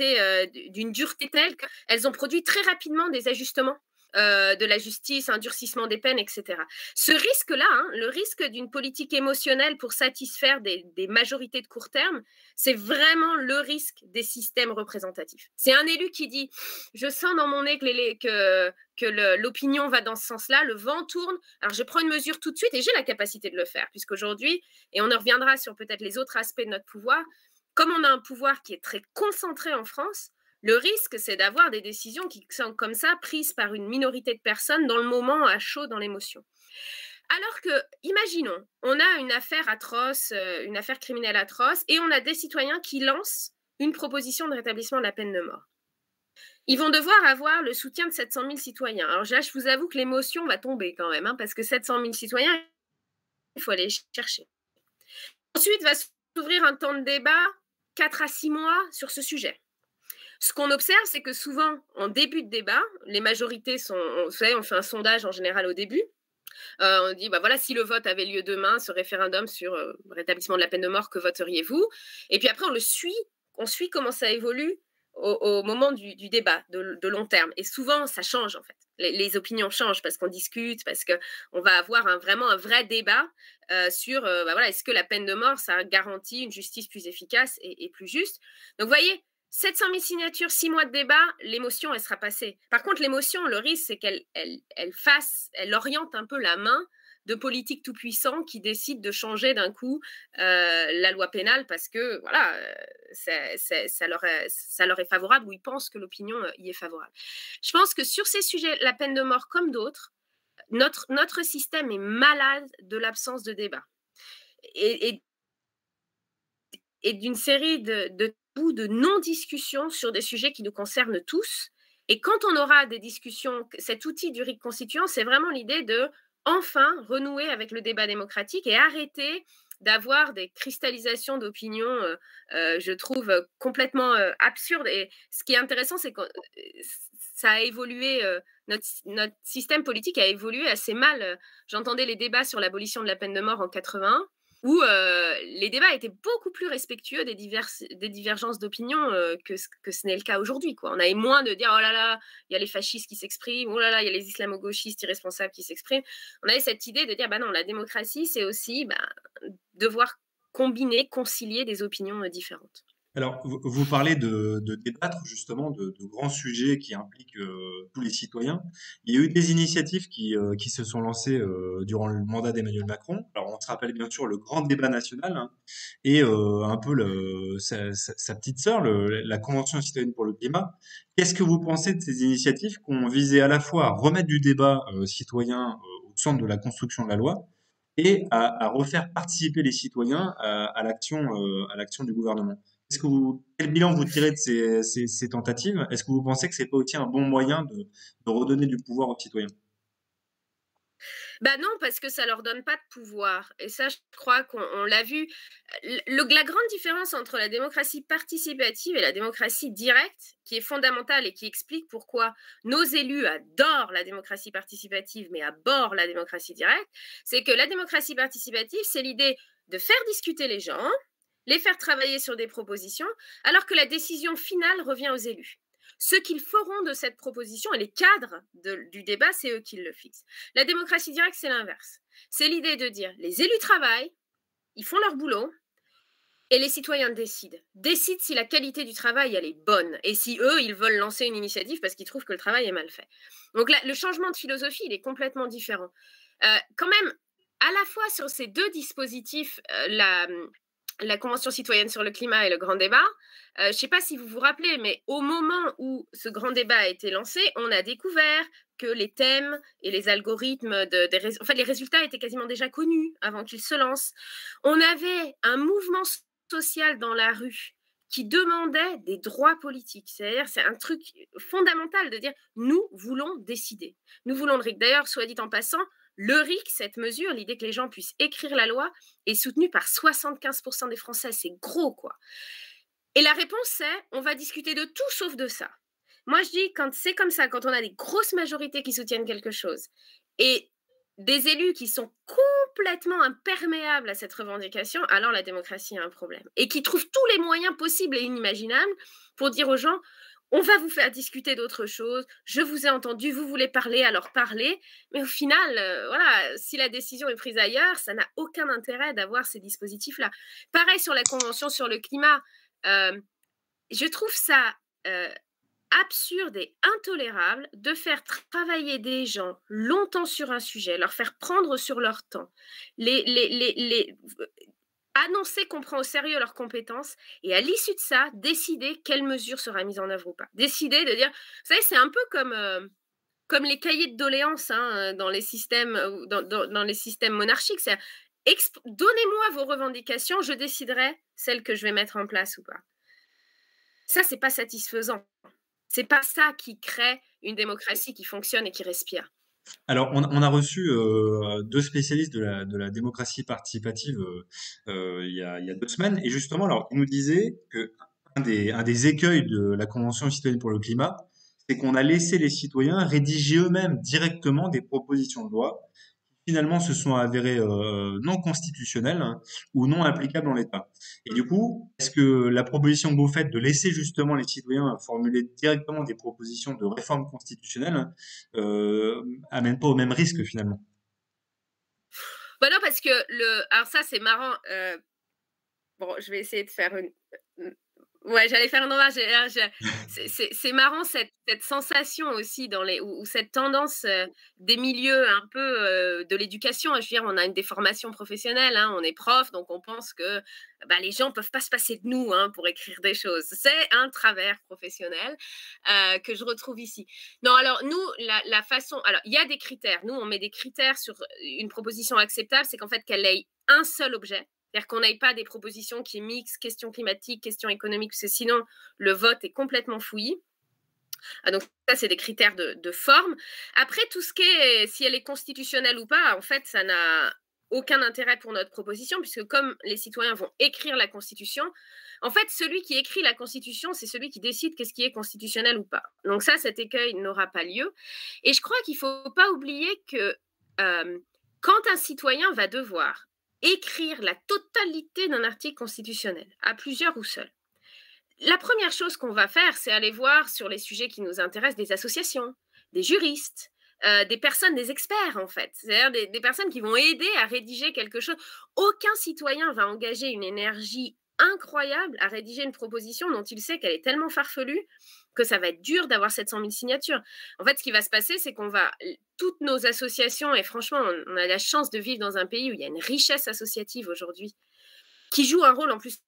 d'une dureté telle qu'elles ont produit très rapidement des ajustements de la justice, un durcissement des peines, etc. Ce risque-là, le risque d'une politique émotionnelle pour satisfaire des majorités de court terme, c'est vraiment le risque des systèmes représentatifs. C'est un élu qui dit « je sens dans mon nez que l'opinion va dans ce sens-là, le vent tourne, alors je prends une mesure tout de suite et j'ai la capacité de le faire, puisqu'aujourd'hui, et on en reviendra sur peut-être les autres aspects de notre pouvoir, comme on a un pouvoir qui est très concentré en France, le risque, c'est d'avoir des décisions qui sont comme ça, prises par une minorité de personnes dans le moment, à chaud, dans l'émotion. Alors que, imaginons, on a une affaire atroce, une affaire criminelle atroce, et on a des citoyens qui lancent une proposition de rétablissement de la peine de mort. Ils vont devoir avoir le soutien de 700 000 citoyens. Alors là, je vous avoue que l'émotion va tomber quand même, parce que 700 000 citoyens, il faut aller chercher. Ensuite, va s'ouvrir un temps de débat, 4 à 6 mois, sur ce sujet. Ce qu'on observe, c'est que souvent, en début de débat, les majorités on fait un sondage en général au début. On dit, si le vote avait lieu demain, ce référendum sur le rétablissement de la peine de mort, que voteriez-vous? Et puis après, on suit comment ça évolue au moment du débat de long terme. Et souvent, ça change en fait. Les opinions changent parce qu'on discute, parce qu'on va avoir vraiment un vrai débat sur est-ce que la peine de mort, ça garantit une justice plus efficace et plus juste. Donc, vous voyez, 700 000 signatures, 6 mois de débat, l'émotion, elle sera passée. Par contre, l'émotion, le risque, c'est qu'elle oriente un peu la main de politiques tout-puissants qui décident de changer d'un coup la loi pénale parce que ça leur est favorable ou ils pensent que l'opinion y est favorable. Je pense que sur ces sujets, la peine de mort comme d'autres, notre système est malade de l'absence de débat et d'une série de non-discussions sur des sujets qui nous concernent tous. Et quand on aura des discussions, cet outil du RIC constituant, c'est vraiment l'idée de enfin renouer avec le débat démocratique et arrêter d'avoir des cristallisations d'opinions, je trouve, complètement absurdes. Et ce qui est intéressant, c'est que ça a évolué, notre système politique a évolué assez mal. J'entendais les débats sur l'abolition de la peine de mort en 81, où les débats étaient beaucoup plus respectueux des divergences d'opinion que ce n'est le cas aujourd'hui. On avait moins de dire « oh là là, il y a les fascistes qui s'expriment, oh là là, il y a les islamo-gauchistes irresponsables qui s'expriment ». On avait cette idée de dire « bah non, la démocratie, c'est aussi devoir combiner, concilier des opinions différentes ». Alors, vous parlez de débattre justement de grands sujets qui impliquent tous les citoyens. Il y a eu des initiatives qui se sont lancées durant le mandat d'Emmanuel Macron. Alors, on se rappelle bien sûr le grand débat national, hein, et un peu sa petite sœur, la Convention citoyenne pour le climat. Qu'est-ce que vous pensez de ces initiatives qui ont visé à la fois à remettre du débat citoyen au centre de la construction de la loi et à refaire participer les citoyens à l'action du gouvernement? Quel bilan vous tirez de ces tentatives? Est-ce que vous pensez que c'est pas aussi un bon moyen de redonner du pouvoir aux citoyens? Bah non, parce que ça leur donne pas de pouvoir. Et ça, je crois qu'on l'a vu. La grande différence entre la démocratie participative et la démocratie directe, qui est fondamentale et qui explique pourquoi nos élus adorent la démocratie participative, mais abhorrent la démocratie directe, c'est que la démocratie participative, c'est l'idée de faire discuter les gens, les faire travailler sur des propositions, alors que la décision finale revient aux élus. Ce qu'ils feront de cette proposition et les cadres du débat, c'est eux qui le fixent. La démocratie directe, c'est l'inverse. C'est l'idée de dire les élus travaillent, ils font leur boulot, et les citoyens décident si la qualité du travail elle est bonne et si eux ils veulent lancer une initiative parce qu'ils trouvent que le travail est mal fait. Donc là, le changement de philosophie il est complètement différent. Quand même, à la fois sur ces deux dispositifs, la Convention citoyenne sur le climat et le grand débat. Je ne sais pas si vous vous rappelez, mais au moment où ce grand débat a été lancé, on a découvert que les thèmes et les algorithmes, en fait, les résultats étaient quasiment déjà connus avant qu'ils se lancent. On avait un mouvement social dans la rue qui demandait des droits politiques. C'est-à-dire, c'est un truc fondamental de dire nous voulons décider. Nous voulons le RIC. D'ailleurs, soit dit en passant, le RIC, cette mesure, l'idée que les gens puissent écrire la loi, est soutenue par 75% des Français. C'est gros, quoi. Et la réponse, c'est on va discuter de tout sauf de ça. Moi, je dis, quand c'est comme ça, quand on a des grosses majorités qui soutiennent quelque chose et des élus qui sont complètement imperméables à cette revendication, alors la démocratie a un problème. Et qui trouvent tous les moyens possibles et inimaginables pour dire aux gens on va vous faire discuter d'autres choses, je vous ai entendu, vous voulez parler, alors parlez. Mais au final, voilà, si la décision est prise ailleurs, ça n'a aucun intérêt d'avoir ces dispositifs-là. Pareil sur la Convention sur le climat. Je trouve ça absurde et intolérable de faire travailler des gens longtemps sur un sujet, leur faire prendre sur leur temps, annoncer qu'on prend au sérieux leurs compétences et à l'issue de ça, décider quelle mesure sera mise en œuvre ou pas. Décider de dire, vous savez, c'est un peu comme les cahiers de doléances dans les systèmes, dans les systèmes monarchiques. Donnez-moi vos revendications, je déciderai celles que je vais mettre en place ou pas. Ça, c'est pas satisfaisant. C'est pas ça qui crée une démocratie qui fonctionne et qui respire. Alors, on a reçu deux spécialistes de la démocratie participative il y a 2 semaines, et justement, alors, ils nous disaient que un des écueils de la Convention citoyenne pour le climat, c'est qu'on a laissé les citoyens rédiger eux-mêmes directement des propositions de loi qui finalement se sont avérées non constitutionnelles, hein, ou non applicables en l'état. Et du coup, est-ce que la proposition que vous faites de laisser justement les citoyens formuler directement des propositions de réforme constitutionnelle amène pas au même risque finalement? Bah non, parce que alors ça, c'est marrant. Bon, je vais essayer de faire ouais, j'allais faire un hommage. C'est marrant cette sensation aussi ou cette tendance des milieux un peu de l'éducation. Je veux dire, on a une déformation professionnelle, hein, on est prof, donc on pense que les gens peuvent pas se passer de nous pour écrire des choses. C'est un travers professionnel que je retrouve ici. Non, alors nous, la façon, alors il y a des critères. Nous, on met des critères sur une proposition acceptable, c'est qu'en fait qu'elle ait un seul objet. C'est-à-dire qu'on n'aille pas des propositions qui mixent questions climatiques, questions économiques, parce que sinon, le vote est complètement fouillis. Ah, donc ça, c'est des critères de forme. Après, tout ce qui est, si elle est constitutionnelle ou pas, en fait, ça n'a aucun intérêt pour notre proposition, puisque comme les citoyens vont écrire la Constitution, en fait, celui qui écrit la Constitution, c'est celui qui décide qu'est-ce qui est constitutionnel ou pas. Donc ça, cet écueil n'aura pas lieu. Et je crois qu'il ne faut pas oublier que quand un citoyen va devoir écrire la totalité d'un article constitutionnel, à plusieurs ou seul, la première chose qu'on va faire, c'est aller voir sur les sujets qui nous intéressent des associations, des juristes, des personnes, des experts en fait, c'est-à-dire des personnes qui vont aider à rédiger quelque chose. Aucun citoyen va engager une énergie incroyable à rédiger une proposition dont il sait qu'elle est tellement farfelue que ça va être dur d'avoir 700 000 signatures. En fait, ce qui va se passer, c'est qu'on va, toutes nos associations, et franchement, on a la chance de vivre dans un pays où il y a une richesse associative aujourd'hui, qui joue un rôle en plus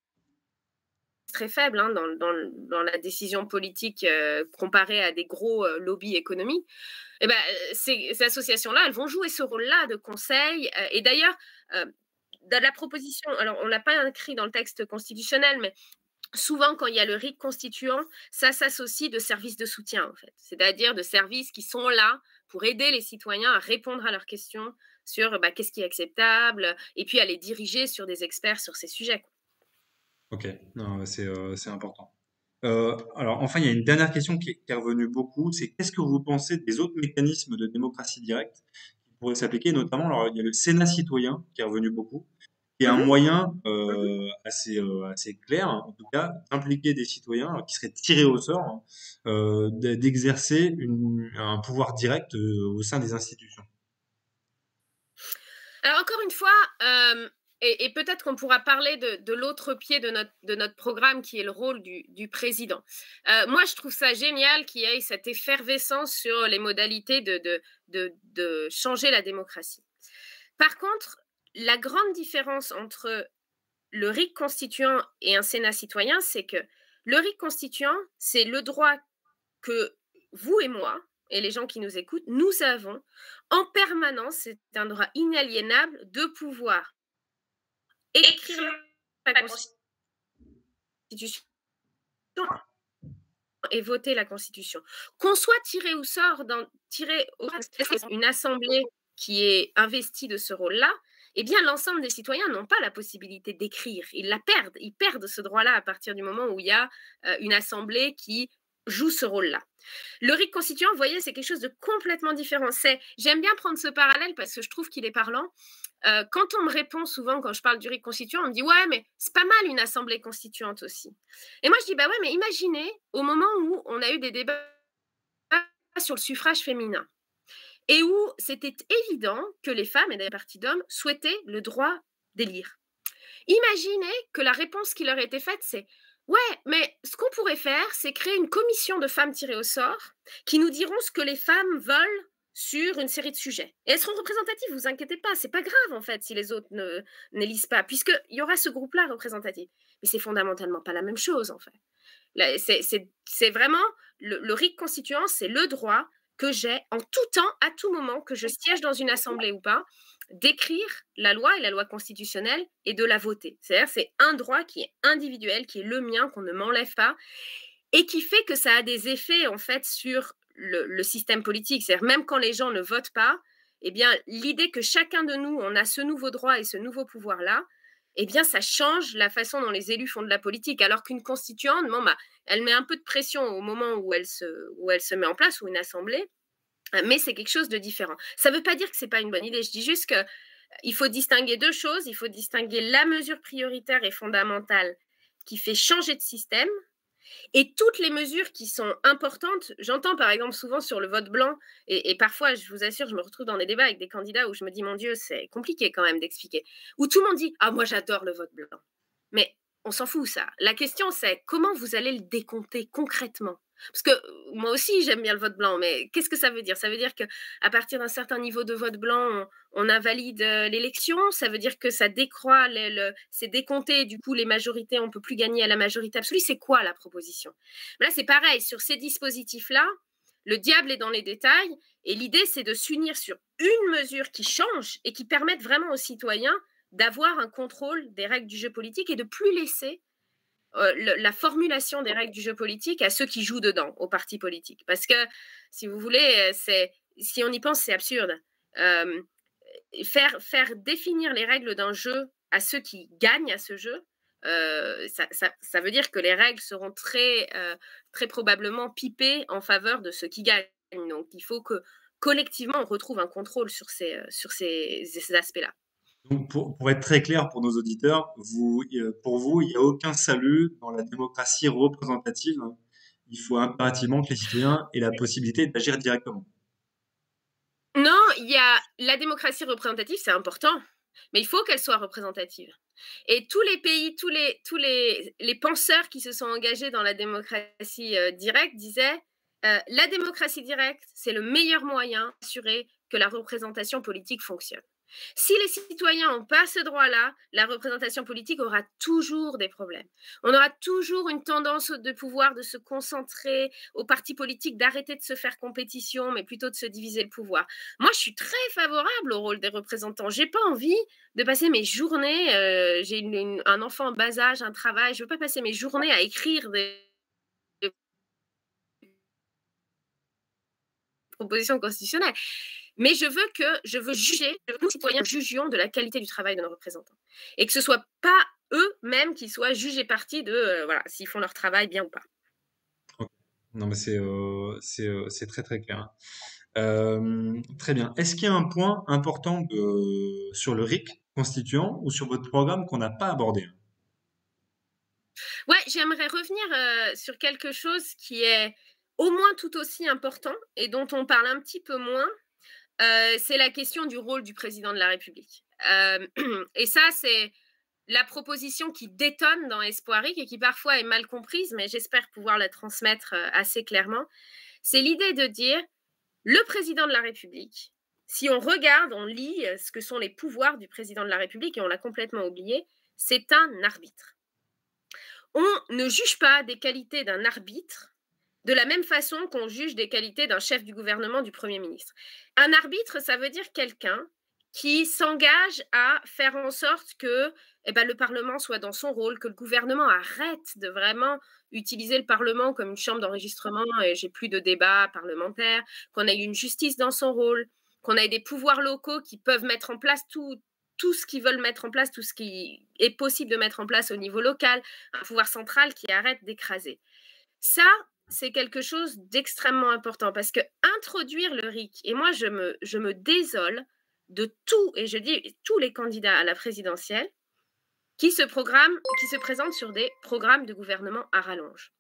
très faible dans la décision politique comparée à des gros lobbies économiques, et ben, ces associations-là, elles vont jouer ce rôle-là de conseil. Et d'ailleurs, dans la proposition, alors on ne l'a pas écrit dans le texte constitutionnel, mais souvent, quand il y a le RIC constituant, ça s'associe de services de soutien, en fait. C'est-à-dire de services qui sont là pour aider les citoyens à répondre à leurs questions sur qu'est-ce qui est acceptable, et puis à les diriger sur des experts sur ces sujets. Ok, non, c'est important. Alors, enfin, il y a une dernière question qui est revenue beaucoup, c'est qu'est-ce que vous pensez des autres mécanismes de démocratie directe qui pourraient s'appliquer, notamment, alors, il y a le Sénat citoyen qui est revenu beaucoup, qui est un Mhm. moyen assez clair, hein, en tout cas, d'impliquer des citoyens qui seraient tirés au sort, hein, d'exercer un pouvoir direct au sein des institutions. Alors encore une fois, et peut-être qu'on pourra parler de l'autre pied de notre programme qui est le rôle du président. Moi, je trouve ça génial qu'il y ait cette effervescence sur les modalités de changer la démocratie. Par contre, la grande différence entre le RIC constituant et un Sénat citoyen, c'est que le RIC constituant, c'est le droit que vous et moi, et les gens qui nous écoutent, nous avons en permanence, c'est un droit inaliénable de pouvoir écrire la Constitution et voter la Constitution. Qu'on soit tiré au sort, une assemblée qui est investie de ce rôle-là, eh bien, l'ensemble des citoyens n'ont pas la possibilité d'écrire. Ils la perdent. Ils perdent ce droit-là à partir du moment où il y a une assemblée qui joue ce rôle-là. Le RIC constituant, vous voyez, c'est quelque chose de complètement différent. J'aime bien prendre ce parallèle parce que je trouve qu'il est parlant. Quand on me répond souvent, quand je parle du RIC constituant, on me dit « Ouais, mais c'est pas mal une assemblée constituante aussi. » Et moi, je dis « Bah ouais, mais imaginez au moment où on a eu des débats sur le suffrage féminin et où c'était évident que les femmes, et des partis d'hommes, souhaitaient le droit d'élire. Imaginez que la réponse qui leur était faite, c'est « Ouais, mais ce qu'on pourrait faire, c'est créer une commission de femmes tirées au sort qui nous diront ce que les femmes veulent sur une série de sujets. Et elles seront représentatives, vous inquiétez pas, c'est pas grave en fait si les autres n'élisent pas, puisqu'il y aura ce groupe-là représentatif. Mais c'est fondamentalement pas la même chose en fait. C'est vraiment, le RIC constituant, c'est le droit que j'ai en tout temps, à tout moment, que je siège dans une assemblée ou pas, d'écrire la loi et la loi constitutionnelle et de la voter. C'est-à-dire c'est un droit qui est individuel, qui est le mien, qu'on ne m'enlève pas, et qui fait que ça a des effets en fait sur le système politique. C'est-à-dire même quand les gens ne votent pas, eh bien l'idée que chacun de nous, on a ce nouveau droit et ce nouveau pouvoir-là, eh bien ça change la façon dont les élus font de la politique. Alors qu'une constituante, elle met un peu de pression au moment où elle se met en place, ou une assemblée, mais c'est quelque chose de différent. Ça ne veut pas dire que ce n'est pas une bonne idée. Je dis juste qu'il faut distinguer deux choses. Il faut distinguer la mesure prioritaire et fondamentale qui fait changer de système et toutes les mesures qui sont importantes. J'entends par exemple souvent sur le vote blanc, et parfois, je vous assure, je me retrouve dans des débats avec des candidats où je me dis, mon Dieu, c'est compliqué quand même d'expliquer. Où tout le monde dit, ah, moi j'adore le vote blanc. Mais on s'en fout, ça. La question, c'est comment vous allez le décompter concrètement. Parce que moi aussi, j'aime bien le vote blanc, mais qu'est-ce que ça veut dire? Ça veut dire qu'à partir d'un certain niveau de vote blanc, on invalide l'élection. Ça veut dire que ça décroît, c'est décompté, du coup, les majorités, on ne peut plus gagner à la majorité absolue. C'est quoi la proposition? Là, c'est pareil, sur ces dispositifs-là, le diable est dans les détails, et l'idée, c'est de s'unir sur une mesure qui change et qui permette vraiment aux citoyens d'avoir un contrôle des règles du jeu politique et de plus laisser la formulation des règles du jeu politique à ceux qui jouent dedans, aux partis politiques. Parce que, si vous voulez, si on y pense, c'est absurde. Faire définir les règles d'un jeu à ceux qui gagnent à ce jeu, ça veut dire que les règles seront très probablement pipées en faveur de ceux qui gagnent. Donc, il faut que collectivement, on retrouve un contrôle sur ces aspects-là. Donc, pour être très clair pour nos auditeurs, pour vous, il n'y a aucun salut dans la démocratie représentative. Il faut impérativement que les citoyens aient la possibilité d'agir directement. Non, il y a la démocratie représentative, c'est important, mais il faut qu'elle soit représentative. Et tous les pays, tous les penseurs qui se sont engagés dans la démocratie directe disaient la démocratie directe, c'est le meilleur moyen d'assurer que la représentation politique fonctionne. Si les citoyens n'ont pas ce droit-là, la représentation politique aura toujours des problèmes. On aura toujours une tendance de pouvoir de se concentrer aux partis politiques, d'arrêter de se faire compétition, mais plutôt de se diviser le pouvoir. Moi, je suis très favorable au rôle des représentants. J'ai pas envie de passer mes journées, j'ai un enfant en bas âge, un travail, je veux pas passer mes journées à écrire des propositions constitutionnelles. Mais je veux juger, que nous, citoyens, jugions de la qualité du travail de nos représentants. Et que ce ne soit pas eux-mêmes qui soient jugés partis de voilà, s'ils font leur travail bien ou pas. Ok. Non, mais c'est très très clair. Très bien. Est-ce qu'il y a un point important sur le RIC constituant ou sur votre programme qu'on n'a pas abordé? Ouais, j'aimerais revenir sur quelque chose qui est au moins tout aussi important et dont on parle un petit peu moins. C'est la question du rôle du président de la République. Et ça, c'est la proposition qui détonne dans Espoiric et qui parfois est mal comprise, mais j'espère pouvoir la transmettre assez clairement. C'est l'idée de dire le président de la République, si on regarde, on lit ce que sont les pouvoirs du président de la République, et on l'a complètement oublié, c'est un arbitre. On ne juge pas des qualités d'un arbitre de la même façon qu'on juge des qualités d'un chef du gouvernement, du Premier ministre. Un arbitre, ça veut dire quelqu'un qui s'engage à faire en sorte que le Parlement soit dans son rôle, que le gouvernement arrête de vraiment utiliser le Parlement comme une chambre d'enregistrement et j'ai plus de débat parlementaire, qu'on ait une justice dans son rôle, qu'on ait des pouvoirs locaux qui peuvent mettre en place tout ce qu'ils veulent mettre en place, tout ce qui est possible de mettre en place au niveau local, un pouvoir central qui arrête d'écraser. Ça, c'est quelque chose d'extrêmement important parce que introduire le RIC, et moi je me désole de tout, et je dis tous les candidats à la présidentielle qui se présentent sur des programmes de gouvernement à rallonge.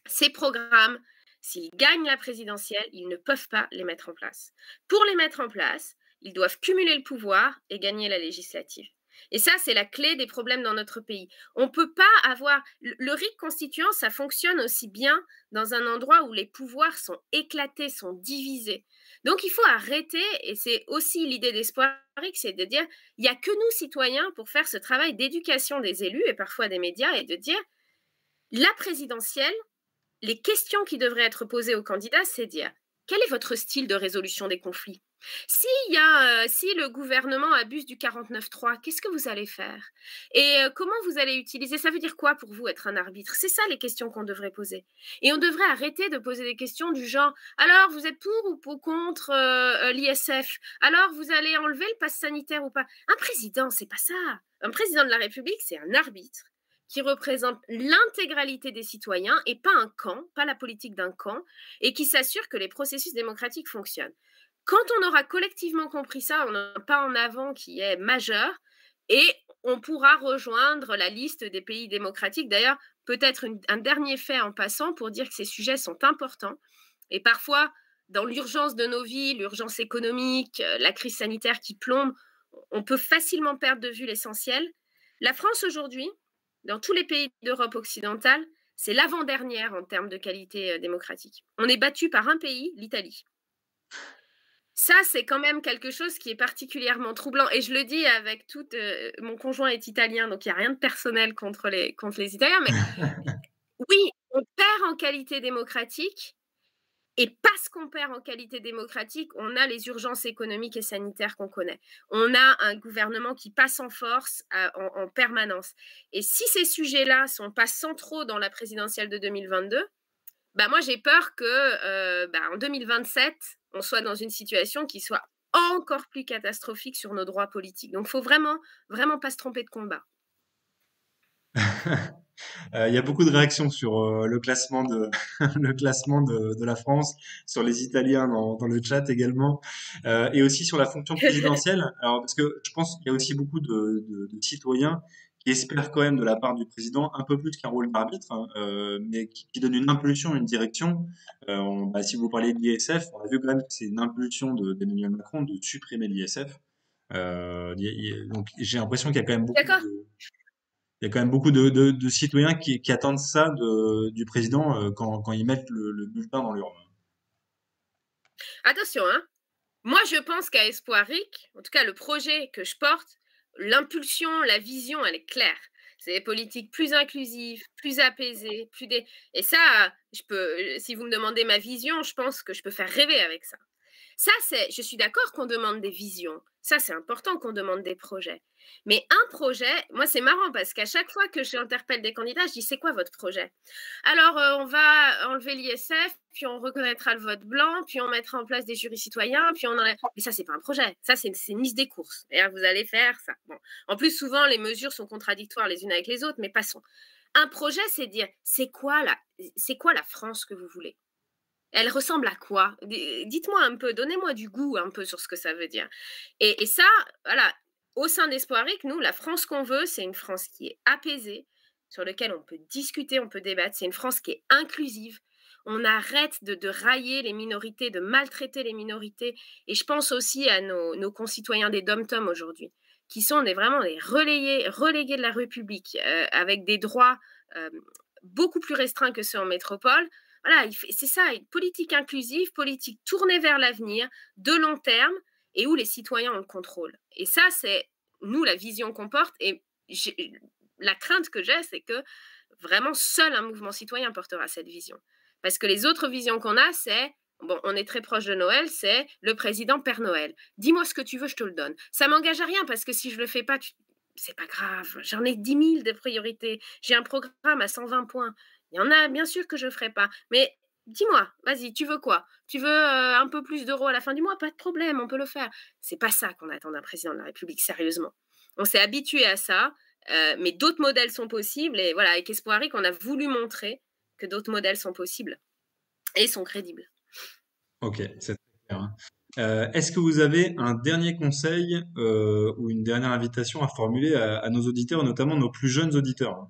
Ces programmes, s'ils gagnent la présidentielle, ils ne peuvent pas les mettre en place. Pour les mettre en place, ils doivent cumuler le pouvoir et gagner la législative. Et ça, c'est la clé des problèmes dans notre pays. On ne peut pas avoir... Le RIC constituant, ça fonctionne aussi bien dans un endroit où les pouvoirs sont éclatés, sont divisés. Donc, il faut arrêter, et c'est aussi l'idée d'Espoiric, c'est de dire, il n'y a que nous, citoyens, pour faire ce travail d'éducation des élus et parfois des médias, et de dire, la présidentielle, les questions qui devraient être posées aux candidats, c'est dire, quel est votre style de résolution des conflits ? Si le gouvernement abuse du 49.3, qu'est-ce que vous allez faire? Et comment vous allez utiliser? Ça veut dire quoi pour vous être un arbitre? C'est ça les questions qu'on devrait poser. Et on devrait arrêter de poser des questions du genre alors vous êtes pour ou contre l'ISF? Alors vous allez enlever le pass sanitaire ou pas? Un président, c'est pas ça. Un président de la République, c'est un arbitre qui représente l'intégralité des citoyens et pas un camp, pas la politique d'un camp, et qui s'assure que les processus démocratiques fonctionnent. Quand on aura collectivement compris ça, on a un pas en avant qui est majeur et on pourra rejoindre la liste des pays démocratiques. D'ailleurs, peut-être un dernier fait en passant pour dire que ces sujets sont importants et parfois, dans l'urgence de nos vies, l'urgence économique, la crise sanitaire qui plombe, on peut facilement perdre de vue l'essentiel. La France aujourd'hui, dans tous les pays d'Europe occidentale, c'est l'avant-dernière en termes de qualité démocratique. On est battu par un pays, l'Italie. Ça, c'est quand même quelque chose qui est particulièrement troublant. Et je le dis avec toute... mon conjoint est italien, donc il n'y a rien de personnel contre les Italiens. Mais oui, on perd en qualité démocratique Et parce qu'on perd en qualité démocratique, on a les urgences économiques et sanitaires qu'on connaît. On a un gouvernement qui passe en force en permanence. Et si ces sujets-là sont pas centraux dans la présidentielle de 2022, bah moi j'ai peur que en 2027, on soit dans une situation qui soit encore plus catastrophique sur nos droits politiques. Donc il faut vraiment, vraiment pas se tromper de combat. Il y a beaucoup de réactions sur le classement de le classement de la France, sur les Italiens dans le chat également, et aussi sur la fonction présidentielle. Alors parce que je pense qu'il y a aussi beaucoup de citoyens qui espèrent quand même de la part du président un peu plus qu'un rôle d'arbitre, hein, mais qui donne une impulsion, une direction. Si vous parlez de l'ISF, on a vu quand même que c'est une impulsion d'Emmanuel Macron de supprimer l'ISF. Donc j'ai l'impression qu'il y a quand même beaucoup D'accord. il y a quand même beaucoup de citoyens qui attendent ça du président quand ils mettent le bulletin dans l'urne. Attention, hein. Moi, je pense qu'à Espoiric, en tout cas le projet que je porte, l'impulsion, la vision, elle est claire. C'est des politiques plus inclusives, plus apaisées, Et ça, si vous me demandez ma vision, je pense que je peux faire rêver avec ça. Je suis d'accord qu'on demande des visions. Ça, c'est important qu'on demande des projets. Mais un projet, moi, c'est marrant parce qu'à chaque fois que j'interpelle des candidats, je dis, c'est quoi votre projet? Alors, on va enlever l'ISF, puis on reconnaîtra le vote blanc, puis on mettra en place des jurys citoyens, puis on enlève... Mais ça, c'est pas un projet. Ça, c'est une liste des courses. Et vous allez faire ça. Bon. En plus, souvent, les mesures sont contradictoires les unes avec les autres, mais passons. Un projet, c'est dire, c'est quoi la France que vous voulez? Elle ressemble à quoi? Dites-moi un peu, donnez-moi du goût un peu sur ce que ça veut dire. Et ça, voilà, au sein d'Espoiric, nous, la France qu'on veut, c'est une France qui est apaisée, sur laquelle on peut discuter, on peut débattre. C'est une France qui est inclusive. On arrête de railler les minorités, de maltraiter les minorités. Et je pense aussi à nos concitoyens des DOM-TOM aujourd'hui, qui sont vraiment des relégués de la République, avec des droits beaucoup plus restreints que ceux en métropole. Voilà, c'est ça, une politique inclusive, politique tournée vers l'avenir, de long terme, et où les citoyens ont le contrôle. Et ça, c'est, nous, la vision qu'on porte, et la crainte que j'ai, c'est que vraiment seul un mouvement citoyen portera cette vision. Parce que les autres visions qu'on a, c'est, bon, on est très proche de Noël, c'est le président Père Noël. Dis-moi ce que tu veux, je te le donne. Ça m'engage à rien, parce que si je le fais pas, c'est pas grave. J'en ai 10 000 de priorités. J'ai un programme à 120 points. Il y en a, bien sûr que je ne ferai pas. Mais dis-moi, vas-y, tu veux quoi? Tu veux un peu plus d'euros à la fin du mois? Pas de problème, on peut le faire. C'est pas ça qu'on attend d'un président de la République, sérieusement. On s'est habitué à ça, mais d'autres modèles sont possibles. Et voilà, avec Espoiric, on a voulu montrer que d'autres modèles sont possibles et sont crédibles. Ok, c'est très clair, hein. Est-ce que vous avez un dernier conseil ou une dernière invitation à formuler à nos auditeurs, notamment nos plus jeunes auditeurs?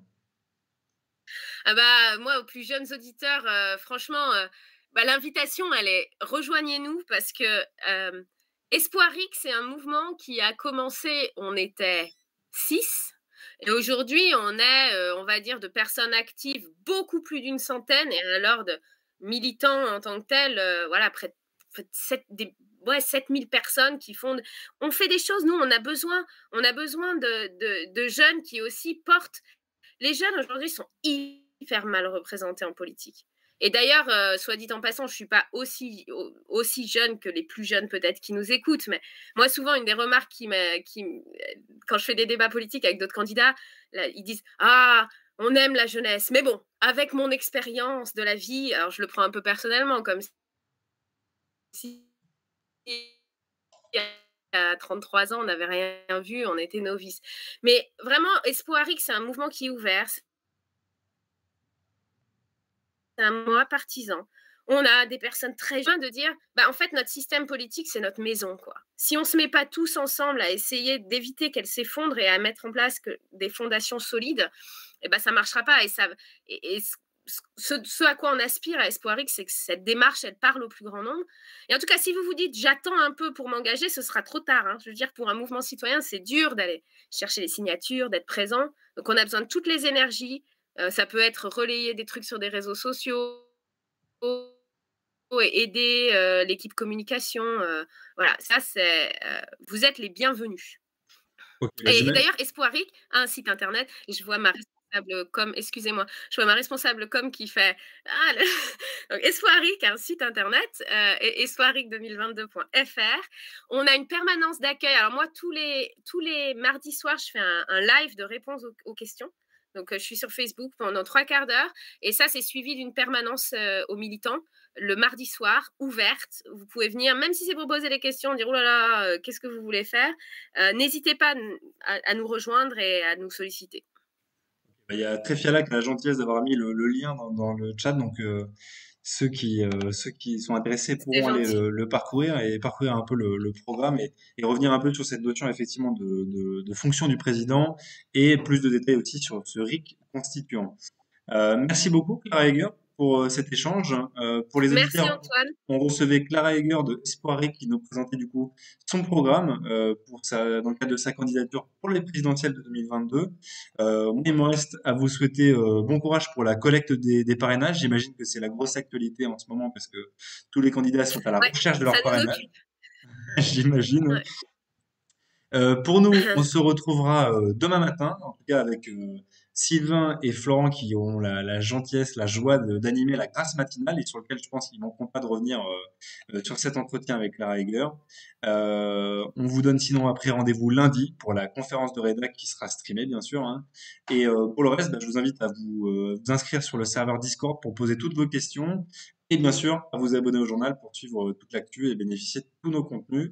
Moi, aux plus jeunes auditeurs, franchement, l'invitation, elle est rejoignez-nous parce que Espoiric, c'est un mouvement qui a commencé, on était 6. Et aujourd'hui, on est, on va dire, de personnes actives, beaucoup plus d'une centaine, et alors de militants en tant que tels, voilà, près de 7000 personnes qui font... On fait des choses, nous, on a besoin de jeunes qui aussi portent... Les jeunes aujourd'hui sont hyper mal représentés en politique. Et d'ailleurs, soit dit en passant, je ne suis pas aussi jeune que les plus jeunes peut-être qui nous écoutent, mais moi souvent une des remarques quand je fais des débats politiques avec d'autres candidats, là, ils disent « Ah, on aime la jeunesse ». Mais bon, avec mon expérience de la vie, alors je le prends un peu personnellement, comme si à 33 ans, on n'avait rien vu, on était novices. Mais vraiment, Espoiric, c'est un mouvement qui est ouvert, c'est un mouvement partisan. On a des personnes très jeunes de dire, en fait, notre système politique, c'est notre maison, quoi. Si on ne se met pas tous ensemble à essayer d'éviter qu'elle s'effondre et à mettre en place des fondations solides, ça ne marchera pas. Et ce à quoi on aspire à Espoiric, c'est que cette démarche, elle parle au plus grand nombre. Et en tout cas, si vous vous dites, j'attends un peu pour m'engager, ce sera trop tard, hein. Je veux dire, pour un mouvement citoyen, c'est dur d'aller chercher les signatures, d'être présent. Donc, on a besoin de toutes les énergies. Ça peut être relayer des trucs sur des réseaux sociaux, et aider l'équipe communication. Voilà, ça, c'est... vous êtes les bienvenus. Ok, Et d'ailleurs, Espoiric a un site internet, et je vois ma responsable com, excusez-moi, je vois ma responsable com qui fait ah, donc Espoiric, un site internet, espoiric2022.fr. On a une permanence d'accueil. Alors moi, tous les mardis soirs, je fais un live de réponse aux questions. Donc, je suis sur Facebook pendant 3 quarts d'heure. Et ça, c'est suivi d'une permanence aux militants le mardi soir, ouverte. Vous pouvez venir, même si c'est pour poser des questions, dire oh là là, qu'est-ce que vous voulez faire. N'hésitez pas à nous rejoindre et à nous solliciter. Bah, il y a Tréfiala qui a la gentillesse d'avoir mis le lien dans le chat, donc ceux qui sont intéressés C'est pourront aller gentil. le parcourir et parcourir un peu le programme et revenir un peu sur cette notion effectivement de fonction du président et plus de détails aussi sur ce RIC constituant. Merci beaucoup, Clara Heger, pour cet échange. Pour les Merci auditeurs, Antoine. on recevait Clara Heger de Espoiré qui nous présentait du coup son programme dans le cadre de sa candidature pour les présidentielles de 2022. Moi, il me reste à vous souhaiter bon courage pour la collecte des parrainages. J'imagine que c'est la grosse actualité en ce moment parce que tous les candidats sont à la Ouais, recherche de ça leur nous parrainage. occupe. J'imagine. Ouais. Pour nous, on se retrouvera demain matin, en tout cas avec Sylvain et Florent qui auront la gentillesse, la joie d'animer la grâce matinale et sur lequel je pense qu'ils manqueront pas de revenir sur cet entretien avec Clara Heger. On vous donne sinon après rendez-vous lundi pour la conférence de rédac qui sera streamée bien sûr, hein. Et pour le reste, bah, je vous invite à vous inscrire sur le serveur Discord pour poser toutes vos questions et bien sûr à vous abonner au journal pour suivre toute l'actu et bénéficier de tous nos contenus.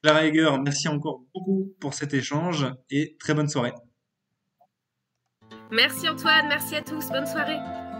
Clara Heger, merci encore beaucoup pour cet échange et très bonne soirée. Merci Antoine, merci à tous, bonne soirée.